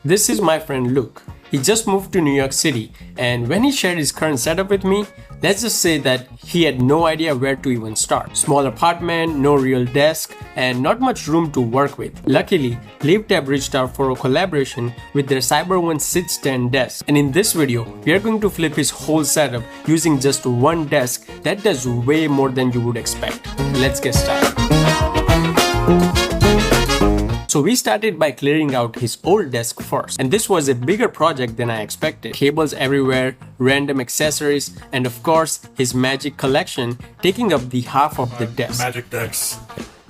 This is my friend Luke. He just moved to New York City, and when he shared his current setup with me, let's just say that he had no idea where to even start. Small apartment, no real desk, and not much room to work with. Luckily, LIVTAB reached out for a collaboration with their Cyber One sit stand desk. And in this video, we are going to flip his whole setup using just one desk that does way more than you would expect. Let's get started. So we started by clearing out his old desk first, and this was a bigger project than I expected. Cables everywhere, random accessories, and of course his magic collection taking up the half of the desk. Magic decks.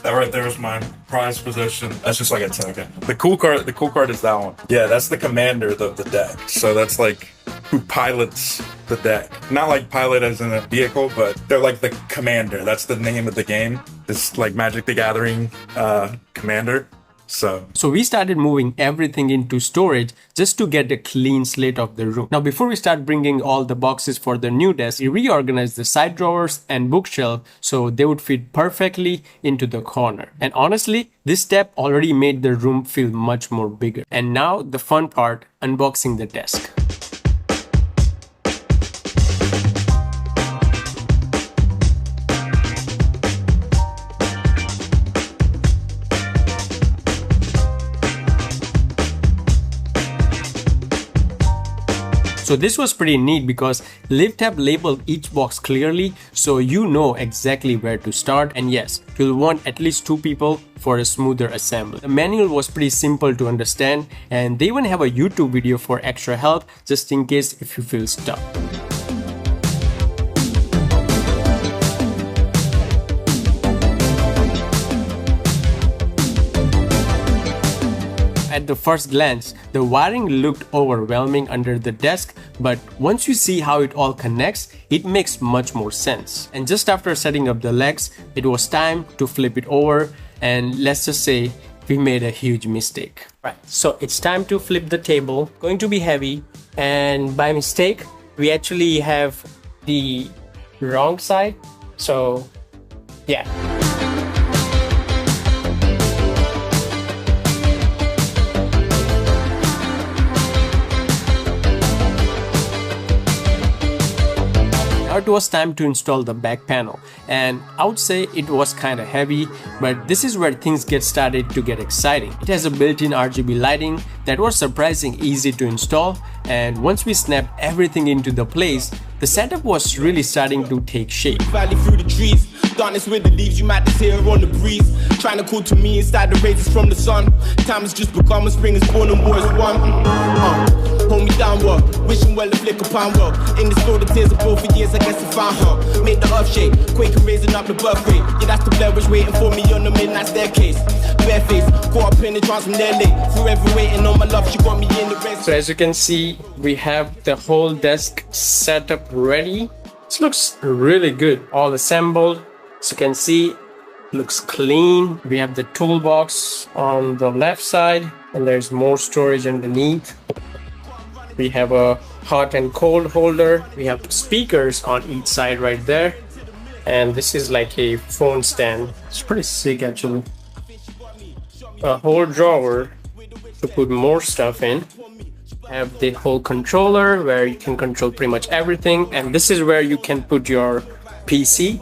That right there is my prized possession. That's just like a token. The cool card is that one. Yeah, that's the commander of the deck. So that's like who pilots the deck. Not like pilot as in a vehicle, but they're like the commander. That's the name of the game. It's like Magic the Gathering commander. So we started moving everything into storage just to get a clean slate of the room. Now before we start bringing all the boxes for the new desk, we reorganized the side drawers and bookshelf so they would fit perfectly into the corner. And honestly, this step already made the room feel much more bigger. And now the fun part, unboxing the desk. So this was pretty neat because LIVTAB labeled each box clearly so you know exactly where to start, and yes, you'll want at least 2 people for a smoother assembly. The manual was pretty simple to understand, and they even have a YouTube video for extra help just in case if you feel stuck. At the first glance, the wiring looked overwhelming under the desk, but once you see how it all connects, it makes much more sense. And just after setting up the legs, it was time to flip it over, and let's just say we made a huge mistake. Right, so it's time to flip the table. Going to be heavy, and by mistake, we actually have the wrong side. So yeah. It was time to install the back panel, and I would say it was kind of heavy, but this is where things started to get exciting. It has a built-in RGB lighting that was surprisingly easy to install, and once we snapped everything into the place, the setup was really starting to take shape. Valley through the trees, darkness with the leaves, you might just hear on the breeze. Trying to call to me inside the rays from the sun. Time has just become a spring is born and war is one. Hold me downward, wishing well to flick upon world. In the store the tears of both for years, I guess I found her. Made the earth shake, quaking raising up the birth rate. Yeah, that's the Blair Witch waiting for me on the midnight staircase. Bareface, caught up in the trance from their late. Forever waiting on my love, she got me in the race. So as you can see, we have the whole desk set up ready. This looks really good, all assembled. As you can see, looks clean. We have the toolbox on the left side, and there's more storage underneath. We have a hot and cold holder. We have speakers on each side right there, and this is like a phone stand. It's pretty sick actually. A whole drawer to put more stuff in. Have the whole controller where you can control pretty much everything, and this is where you can put your PC.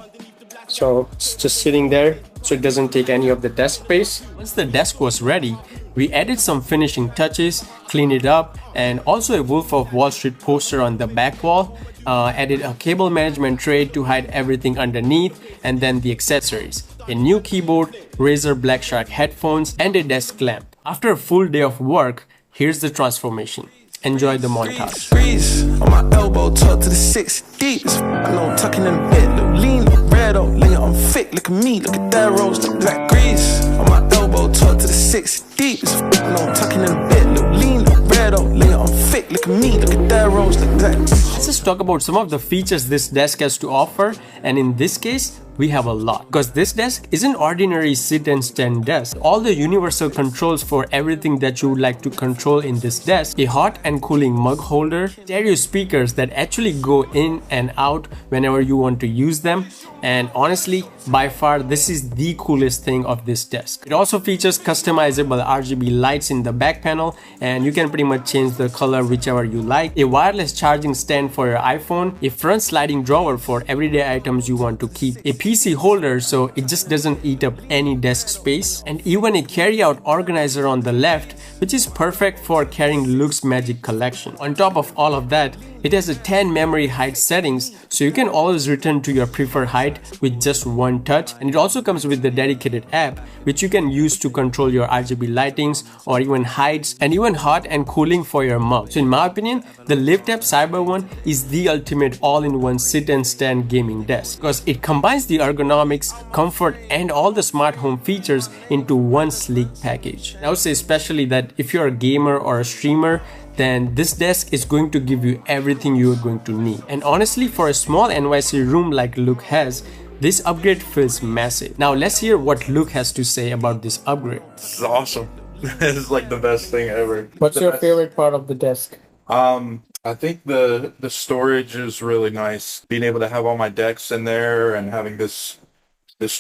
So it's just sitting there, so it doesn't take any of the desk space. Once the desk was ready, we added some finishing touches, cleaned it up, and also a Wolf of Wall Street poster on the back wall. Added a cable management tray to hide everything underneath, and then the accessories. A new keyboard, Razer Black Shark headphones, and a desk lamp. After a full day of work, here's the transformation. Enjoy the montage. Breeze on my elbow, talk to the 6 deep. I know I'm tucking in a bit, look lean, look red, oh, lay on thick, look at me, look at that rose, look black grease. On my elbow, talk to the 6 deep. I know I'm tucking in a bit, look lean, look red, oh, lay on thick, look at me, look at that rose, look black. Let's just talk about some of the features this desk has to offer, and in this case, we have a lot. Because this desk isn't ordinary sit and stand desk. All the universal controls for everything that you would like to control in this desk, a hot and cooling mug holder, stereo speakers that actually go in and out whenever you want to use them, and honestly, by far this is the coolest thing of this desk. It also features customizable RGB lights in the back panel, and you can pretty much change the color whichever you like, a wireless charging stand for your iPhone, a front sliding drawer for everyday items you want to keep, a PC holder so it just doesn't eat up any desk space, and even a carry-out organizer on the left, which is perfect for carrying Look's Magic Collection. On top of all of that, it has a 10 memory height settings, so you can always return to your preferred height with just one touch, and it also comes with the dedicated app which you can use to control your RGB lightings or even heights and even hot and cooling for your mug. So in my opinion, the LIVTAB Cyber One is the ultimate all-in-one sit and stand gaming desk because it combines the ergonomics, comfort and all the smart home features into one sleek package. And I would say especially that if you're a gamer or a streamer, then this desk is going to give you everything you are going to need. And honestly, for a small NYC room like Look has, this upgrade feels massive. Now let's hear what Look has to say about this upgrade. This is awesome. This is like the best thing ever. What's your favorite part of the desk? I think the storage is really nice. Being able to have all my decks in there and having this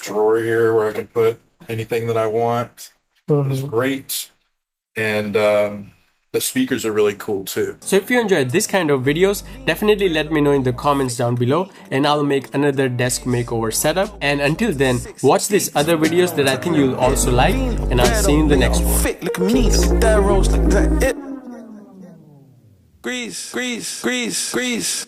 drawer here where I can put anything that I want is great. And the speakers are really cool too. So if you enjoyed this kind of videos, definitely let me know in the comments down below and I'll make another desk makeover setup. And until then, watch these other videos that I think you'll also like, and I'll see you in the next one. Look at me, look at that rose, look at that. Grease, grease, grease, grease.